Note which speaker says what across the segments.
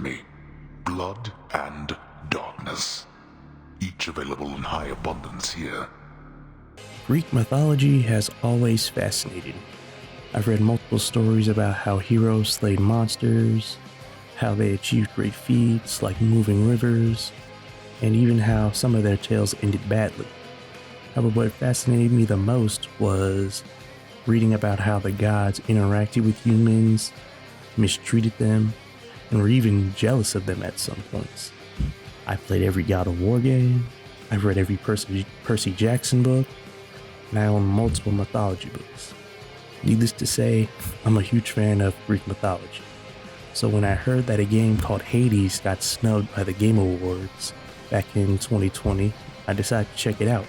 Speaker 1: Persephone, blood and darkness. Each available in high abundance here.
Speaker 2: Greek mythology has always fascinated me. I've read multiple stories about how heroes slayed monsters, how they achieved great feats like moving rivers, and even how some of their tales ended badly. However, what fascinated me the most was reading about how the gods interacted with humans, mistreated them, and were even jealous of them at some points. I played every God of War game, I've read every Percy Jackson book, and I own multiple mythology books. Needless to say, I'm a huge fan of Greek mythology. So when I heard that a game called Hades got snubbed by the Game Awards back in 2020, I decided to check it out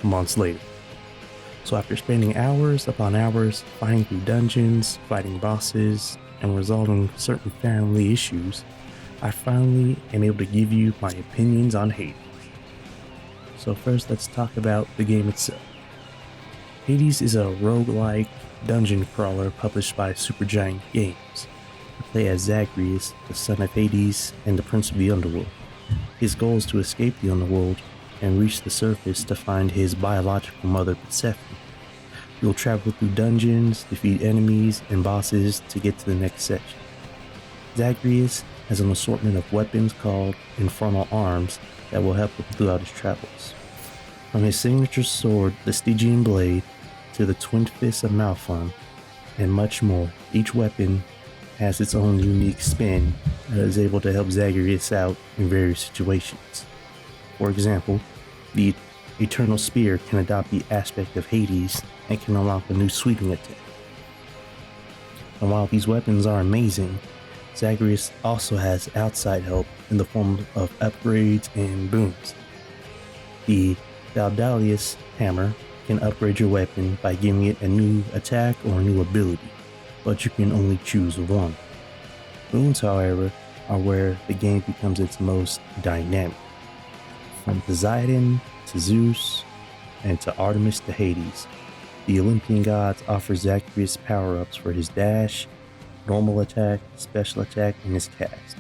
Speaker 2: months later. So after spending hours upon hours fighting through dungeons, fighting bosses, and resolving certain family issues, I finally am able to give you my opinions on Hades. So first, let's talk about the game itself. Hades is a roguelike dungeon crawler published by Supergiant Games. You play as Zagreus, the son of Hades and the prince of the underworld. His goal is to escape the underworld and reach the surface to find his biological mother, Persephone. You'll travel through dungeons, defeat enemies and bosses to get to the next section. Zagreus has an assortment of weapons called infernal arms that will help him throughout his travels. From his signature sword, the Stygian blade, to the twin fists of Malphon, and much more, each weapon has its own unique spin that is able to help Zagreus out in various situations. For example, the Eternal Spear can adopt the aspect of Hades and can unlock a new sweeping attack. And while these weapons are amazing, Zagreus also has outside help in the form of upgrades and boons. The Daedalus hammer can upgrade your weapon by giving it a new attack or a new ability, but you can only choose one. Boons, however, are where the game becomes its most dynamic. From Poseidon to Zeus, and to Artemis to Hades, the Olympian gods offer Zagreus power-ups for his dash, normal attack, special attack, and his cast.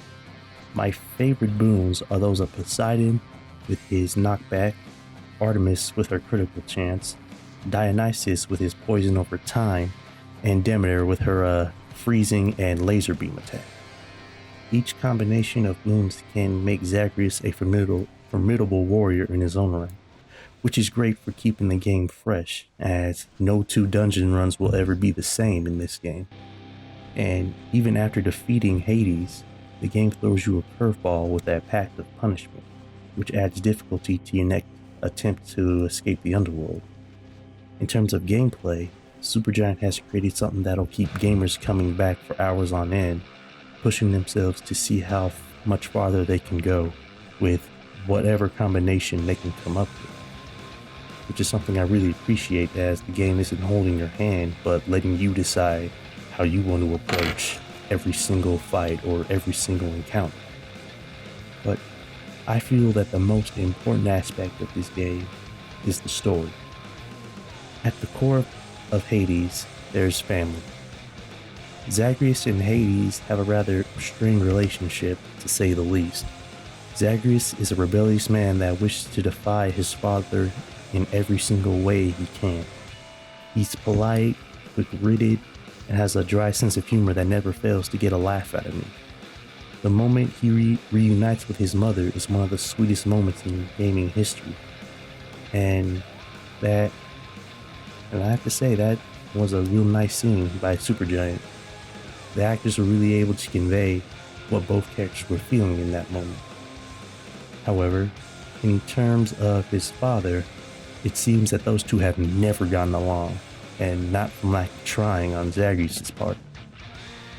Speaker 2: My favorite boons are those of Poseidon with his knockback, Artemis with her critical chance, Dionysus with his poison over time, and Demeter with her freezing and laser beam attack. Each combination of boons can make Zagreus a formidable warrior in his own right, which is great for keeping the game fresh, as no two dungeon runs will ever be the same in this game. And even after defeating Hades, the game throws you a curveball with that pact of punishment, which adds difficulty to your next attempt to escape the underworld. In terms of gameplay, Supergiant has created something that'll keep gamers coming back for hours on end, pushing themselves to see how much farther they can go with whatever combination they can come up with, which is something I really appreciate, as the game isn't holding your hand but letting you decide how you want to approach every single fight or every single encounter. But I feel that the most important aspect of this game is the story. At the core of Hades, there's family. Zagreus and Hades have a rather strained relationship, to say the least. Zagreus is a rebellious man that wishes to defy his father in every single way he can. He's polite, quick-witted, and has a dry sense of humor that never fails to get a laugh out of me. The moment he reunites with his mother is one of the sweetest moments in gaming history. And I have to say, that was a real nice scene by Supergiant. The actors were really able to convey what both characters were feeling in that moment. However, in terms of his father, it seems that those two have never gotten along, and not from lack of trying on Zagreus' part,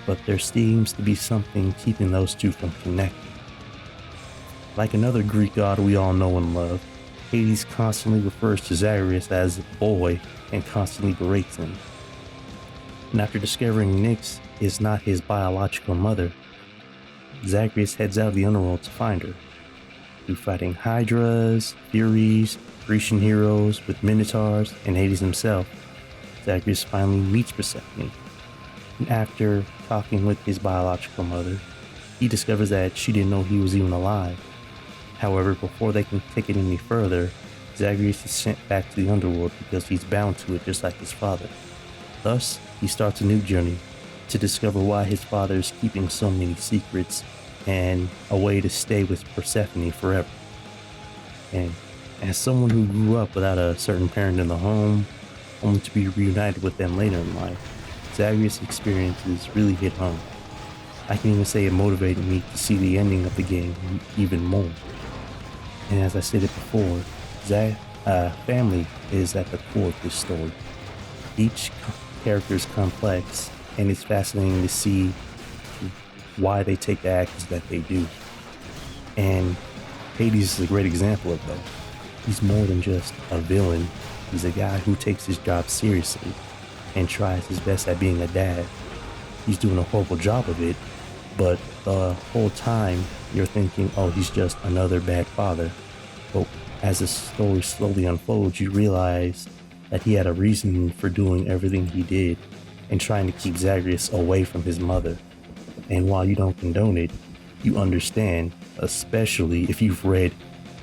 Speaker 2: but there seems to be something keeping those two from connecting. Like another Greek god we all know and love, Hades constantly refers to Zagreus as boy and constantly berates him. And after discovering Nyx is not his biological mother, Zagreus heads out of the underworld to find her. Through fighting Hydras, Furies, Grecian heroes with Minotaurs, and Hades himself, Zagreus finally meets Persephone. And after talking with his biological mother, he discovers that she didn't know he was even alive. However, before they can take it any further, Zagreus is sent back to the underworld because he's bound to it just like his father. Thus, he starts a new journey to discover why his father is keeping so many secrets and a way to stay with Persephone forever. And as someone who grew up without a certain parent in the home, only to be reunited with them later in life, Zagreus' experiences really hit home. I can even say it motivated me to see the ending of the game even more. And as I stated before, family is at the core of this story. Each character is complex, and it's fascinating to see why they take the actions that they do. And Hades is a great example of that. He's more than just a villain. He's a guy who takes his job seriously and tries his best at being a dad. He's doing a horrible job of it, but the whole time you're thinking, oh, he's just another bad father. But as the story slowly unfolds, you realize that he had a reason for doing everything he did and trying to keep Zagreus away from his mother. And while you don't condone it, you understand, especially if you've read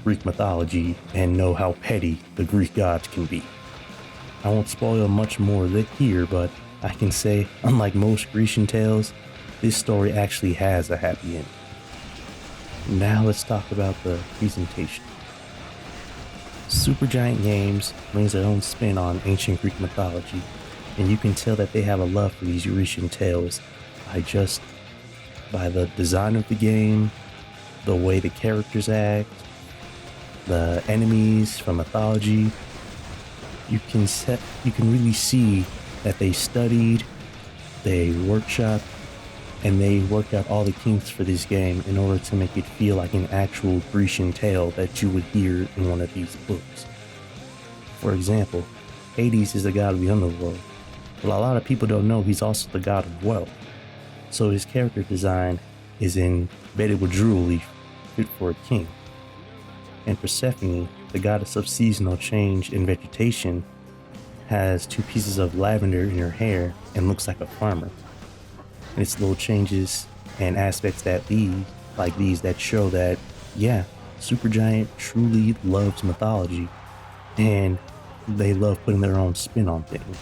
Speaker 2: Greek mythology and know how petty the Greek gods can be. I won't spoil much more here, but I can say, unlike most Grecian tales, this story actually has a happy ending. Now let's talk about the presentation. Supergiant Games brings their own spin on ancient Greek mythology, and you can tell that they have a love for these Grecian tales by the design of the game, the way the characters act, the enemies from mythology. You can really see that they studied, they workshopped, and they worked out all the kinks for this game in order to make it feel like an actual Grecian tale that you would hear in one of these books. For example, Hades is the god of the underworld, but a lot of people don't know he's also the god of wealth. So his character design is embedded with jewelry fit for a king. And Persephone, the goddess of seasonal change and vegetation, has 2 pieces of lavender in her hair and looks like a farmer. And it's little changes and aspects that show that, yeah, Supergiant truly loves mythology and they love putting their own spin on things.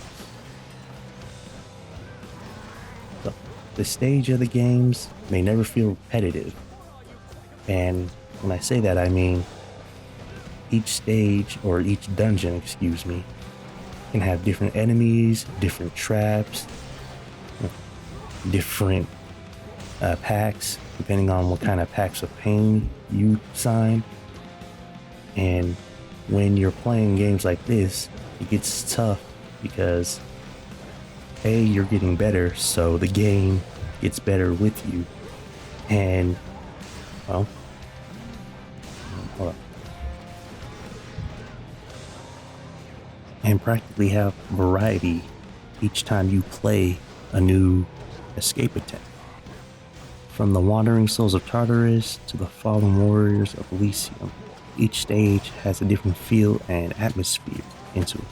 Speaker 2: So, the stage of the games may never feel repetitive. And when I say that, I mean each stage, or each dungeon, can have different enemies, different traps, different packs, depending on what kind of packs of pain you sign. And when you're playing games like this, it gets tough because A, you're getting better, so the game gets better with you. And, well, hold up. And practically have variety each time you play a new escape attempt. From the Wandering Souls of Tartarus to the Fallen Warriors of Elysium, each stage has a different feel and atmosphere into it.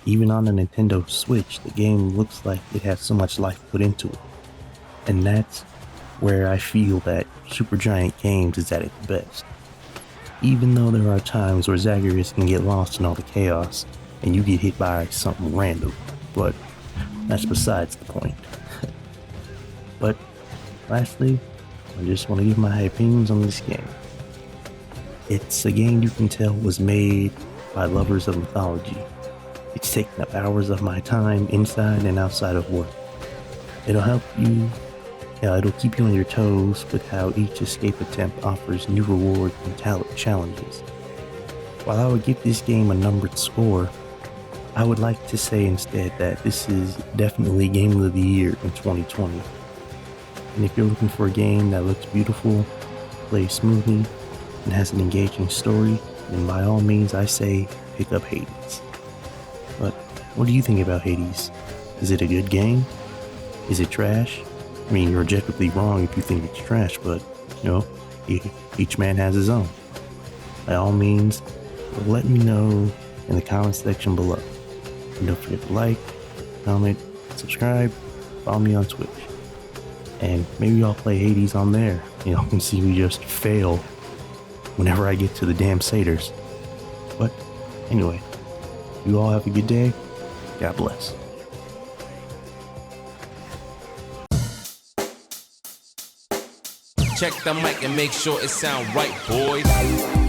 Speaker 2: Even on the Nintendo Switch, the game looks like it has so much life put into it. And that's where I feel that Supergiant Games is at its best. Even though there are times where Zagreus can get lost in all the chaos and you get hit by something random, but that's besides the point. But lastly, I just want to give my opinions on this game. It's a game you can tell was made by lovers of mythology. It's taken up hours of my time inside and outside of work. It'll keep you on your toes with how each escape attempt offers new rewards and challenges. While I would give this game a numbered score, I would like to say instead that this is definitely Game of the Year in 2020. And if you're looking for a game that looks beautiful, plays smoothly, and has an engaging story, then by all means I say pick up Hades. But what do you think about Hades? Is it a good game? Is it trash? I mean, you're objectively wrong if you think it's trash, but, each man has his own. By all means, let me know in the comment section below. And don't forget to like, comment, subscribe, follow me on Twitch. And maybe I'll play Hades on there. And see me just fail whenever I get to the damn satyrs. But anyway, you all have a good day. God bless.
Speaker 3: Check the mic and make sure it sound right, boys.